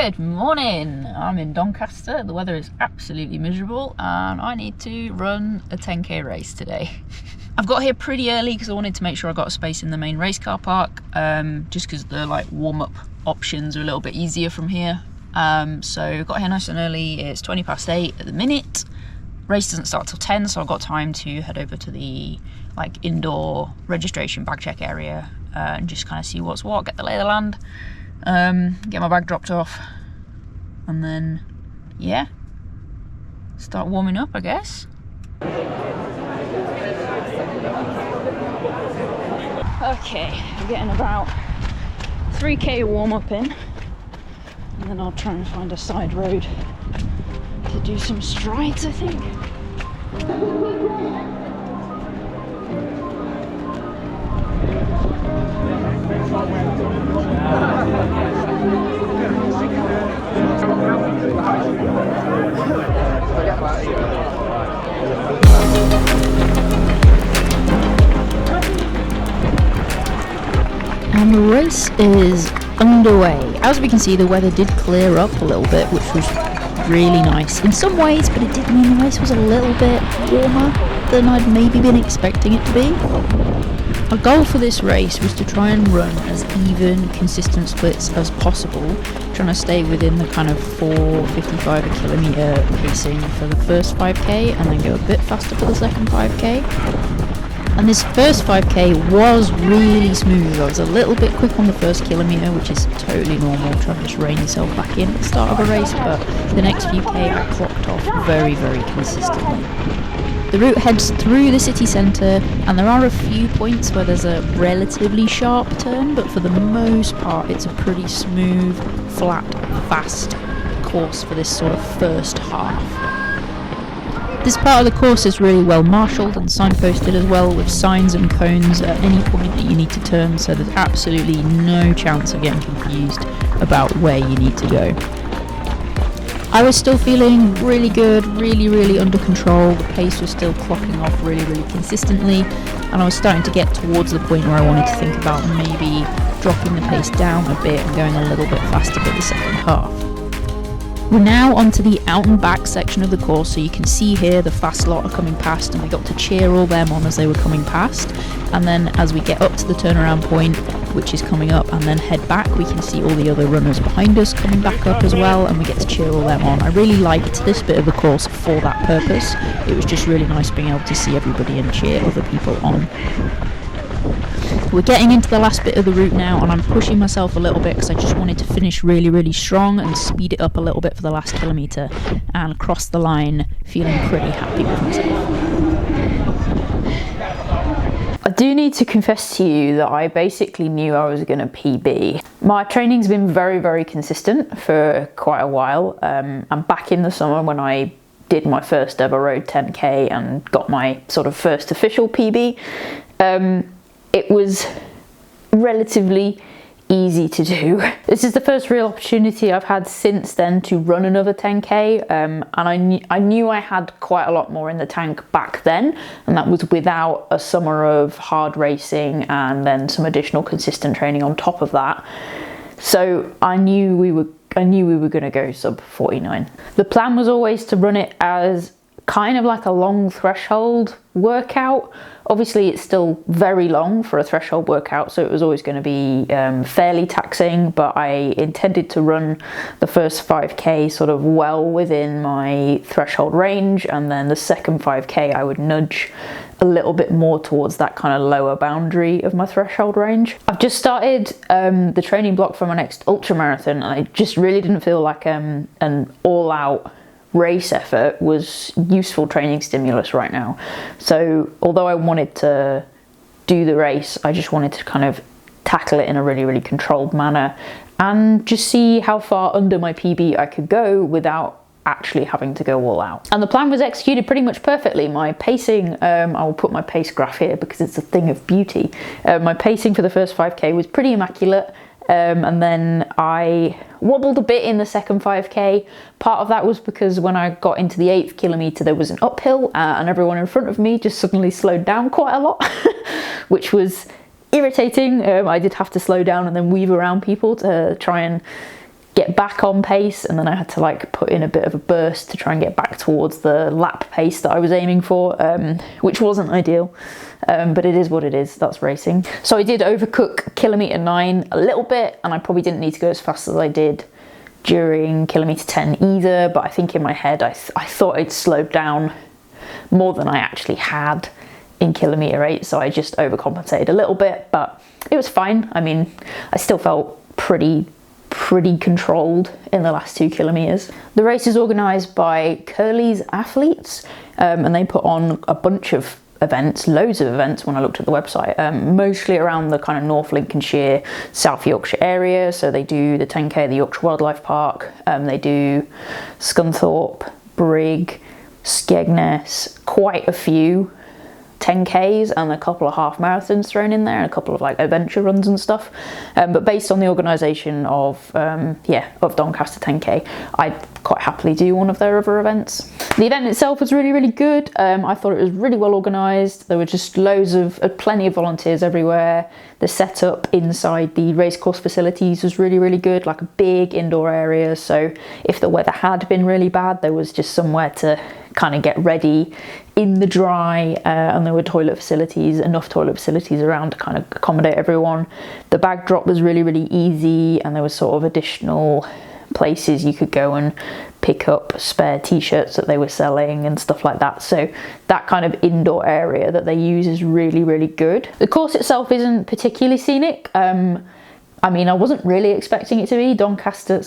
Good morning. I'm in Doncaster. The weather is absolutely miserable and I need to run a 10k race today. I've got here pretty early because I wanted to make sure I got a space in the main race car park, just because the warm-up options are a little bit easier from here. So got here nice and early. It's 8:20 at the minute. Race doesn't start till 10, so I've got time to head over to the indoor registration bag check area and just kind of see what's what, get the lay of the land. Get my bag dropped off and then start warming up, I guess. Okay, we're getting about 3k warm up in and then I'll try and find a side road to do some strides, I think. And the race is underway. As we can see, the weather did clear up a little bit, which was really nice in some ways, but it did mean the race was a little bit warmer than I'd maybe been expecting it to be. Our goal for this race was to try and run as even, consistent splits as possible, trying to stay within the kind of 4:55 a kilometre pacing for the first 5k and then go a bit faster for the second 5k. And this first 5k was really smooth. I was a little bit quick on the first kilometre, which is totally normal, trying to just rein yourself back in at the start of a race, but the next few k I clocked off very, very consistently. The route heads through the city centre and there are a few points where there's a relatively sharp turn, but for the most part it's a pretty smooth, flat, fast course for this sort of first half. This part of the course is really well marshalled and signposted as well, with signs and cones at any point that you need to turn, so there's absolutely no chance of getting confused about where you need to go. I was still feeling really good, really under control. The pace was still clocking off really consistently, and I was starting to get towards the point where I wanted to think about maybe dropping the pace down a bit and going a little bit faster for the second half. We're now onto the out and back section of the course, so you can see here the fast lot are coming past and we got to cheer all them on as they were coming past. And then as we get up to the turnaround point, which is coming up, and then head back, we can see all the other runners behind us coming back up as well, and we get to cheer all them on. I really liked this bit of the course for that purpose. It was just really nice being able to see everybody and cheer other people on. We're getting into the last bit of the route now, and I'm pushing myself a little bit because I just wanted to finish really strong and speed it up a little bit for the last kilometre and cross the line feeling pretty happy with myself. I do need to confess to you that I basically knew I was going to PB. My training's been very consistent for quite a while. I'm back in the summer when I did my first ever road 10k and got my sort of first official PB. It was relatively easy to do. This is the first real opportunity I've had since then to run another 10k, and I knew I had quite a lot more in the tank back then, and that was without a summer of hard racing and then some additional consistent training on top of that. So I knew we were going to go sub 49. The plan was always to run it as kind of like a long threshold workout. Obviously it's still very long for a threshold workout, so it was always going to be fairly taxing, but I intended to run the first 5k sort of well within my threshold range, and then the second 5k I would nudge a little bit more towards that kind of lower boundary of my threshold range. I've just started the training block for my next ultra marathon, and I just really didn't feel like an all-out race effort was useful training stimulus right now. So although I wanted to do the race, I just wanted to kind of tackle it in a really controlled manner and just see how far under my PB I could go without actually having to go all out. And the plan was executed pretty much perfectly. My pacing, I will put my pace graph here because it's a thing of beauty. My pacing for the first 5k was pretty immaculate. And then I wobbled a bit in the second 5k. Part of that was because when I got into the 8th kilometre there was an uphill and everyone in front of me just suddenly slowed down quite a lot, which was irritating. I did have to slow down and then weave around people to try and get back on pace, and then I had to like put in a bit of a burst to try and get back towards the lap pace that I was aiming for, which wasn't ideal, but it is what it is. That's racing. So I did overcook kilometre 9 a little bit, and I probably didn't need to go as fast as I did during kilometre 10 either, but I think in my head I thought I'd slowed down more than I actually had in kilometre 8, so I just overcompensated a little bit, but it was fine. I mean, I still felt pretty controlled in the last 2 kilometres. The race is organised by Curly's Athletes, and they put on a bunch of events, loads of events when I looked at the website, mostly around the kind of North Lincolnshire, South Yorkshire area. So they do the 10k at the Yorkshire Wildlife Park, they do Scunthorpe, Brigg, Skegness, quite a few 10Ks and a couple of half marathons thrown in there, and a couple of like adventure runs and stuff, but based on the organisation of Doncaster 10K, I'd quite happily do one of their other events. The event itself was really good. I thought it was really well organised. There were just plenty of volunteers everywhere. The setup inside the racecourse facilities was really good, like a big indoor area, so if the weather had been really bad, there was just somewhere to kind of get ready in the dry, and there were enough toilet facilities around to kind of accommodate everyone. The bag drop was really easy, and there was sort of additional places you could go and pick up spare t-shirts that they were selling and stuff like that. So that kind of indoor area that they use is really good. The course itself isn't particularly scenic. I mean, I wasn't really expecting it to be. Doncaster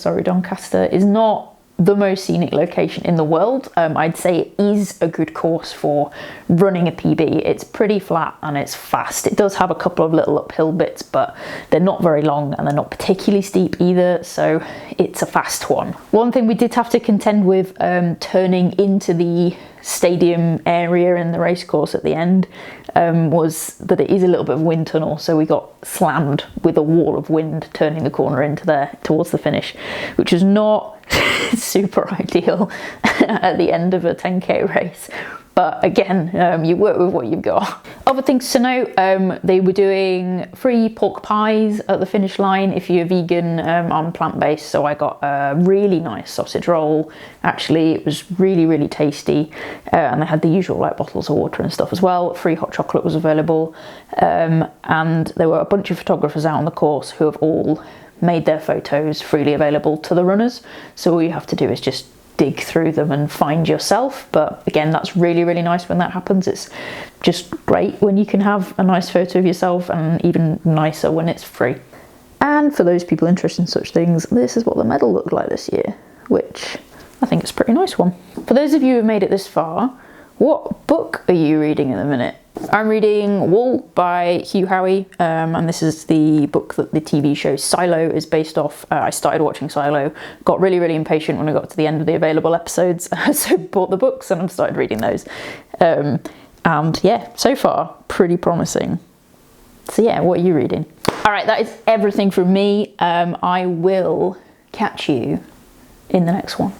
is not the most scenic location in the world. I'd say it is a good course for running a PB. It's pretty flat and it's fast. It does have a couple of little uphill bits, but they're not very long and they're not particularly steep either, so it's a fast one. One thing we did have to contend with turning into the stadium area in the racecourse at the end was that it is a little bit of a wind tunnel, so we got slammed with a wall of wind turning the corner into there towards the finish, which is not super ideal at the end of a 10k race, but again, you work with what you've got. Other things to note, they were doing free pork pies at the finish line if you're vegan. I'm plant-based, so I got a really nice sausage roll. Actually, it was really tasty, and they had the usual like bottles of water and stuff as well. Free hot chocolate was available, and there were a bunch of photographers out on the course who have all made their photos freely available to the runners, so all you have to do is just dig through them and find yourself. But again, that's really nice when that happens. It's just great when you can have a nice photo of yourself, and even nicer when it's free. And for those people interested in such things, this is what the medal looked like this year, which I think is a pretty nice one. For those of you who have made it this far, what book are you reading at the minute? I'm reading Wool by Hugh Howey, and this is the book that the TV show Silo is based off. I started watching Silo, got really impatient when I got to the end of the available episodes, so bought the books and I've started reading those. And yeah, so far, pretty promising. So yeah, what are you reading? All right, that is everything from me. I will catch you in the next one.